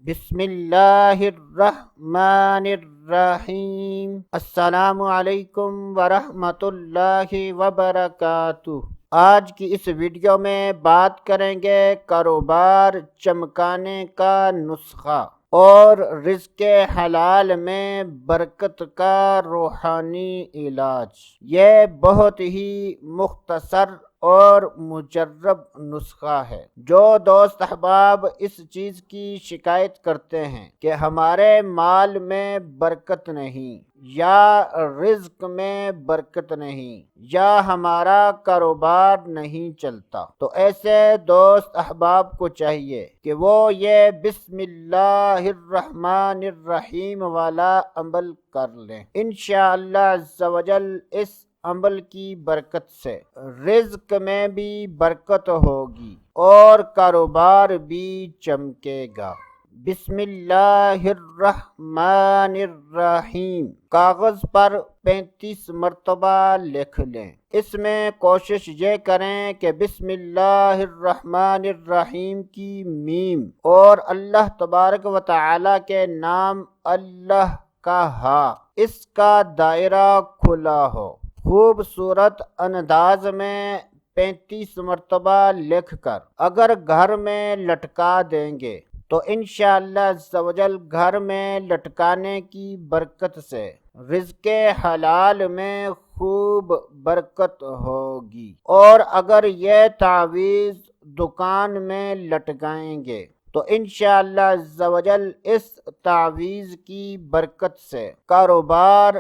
بسم اللہ الرحمن الرحیم۔ السلام علیکم ورحمۃ اللہ وبرکاتہ۔ آج کی اس ویڈیو میں بات کریں گے کاروبار چمکانے کا نسخہ اور رزق حلال میں برکت کا روحانی علاج۔ یہ بہت ہی مختصر اور مجرب نسخہ ہے۔ جو دوست احباب اس چیز کی شکایت کرتے ہیں کہ ہمارے مال میں برکت نہیں، یا رزق میں برکت نہیں، یا ہمارا کاروبار نہیں چلتا، تو ایسے دوست احباب کو چاہیے کہ وہ یہ بسم اللہ الرحمن الرحیم والا عمل کر لیں۔ انشاءاللہ عز و جل اس عمل کی برکت سے رزق میں بھی برکت ہوگی اور کاروبار بھی چمکے گا۔ بسم اللہ الرحمن الرحیم کاغذ پر 35 مرتبہ لکھ لیں۔ اس میں کوشش یہ کریں کہ بسم اللہ الرحمن الرحیم کی میم اور اللہ تبارک و تعالی کے نام اللہ کا ہا، اس کا دائرہ کھلا ہو۔ خوبصورت انداز میں 35 مرتبہ لکھ کر اگر گھر میں لٹکا دیں گے تو انشاءاللہ عز و جل گھر میں لٹکانے کی برکت سے رزق حلال میں خوب برکت ہوگی۔ اور اگر یہ تعویذ دکان میں لٹکائیں گے تو انشاءاللہ عز و جل اس تعویذ کی برکت سے کاروبار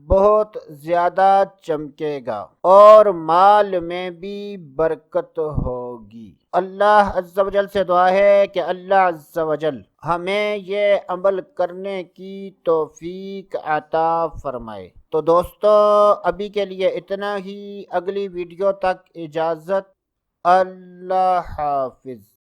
بہت زیادہ چمکے گا اور مال میں بھی برکت ہوگی۔ اللہ عز و جل سے دعا ہے کہ اللہ عز و جل ہمیں یہ عمل کرنے کی توفیق عطا فرمائے۔ تو دوستو ابھی کے لیے اتنا ہی، اگلی ویڈیو تک اجازت، اللہ حافظ۔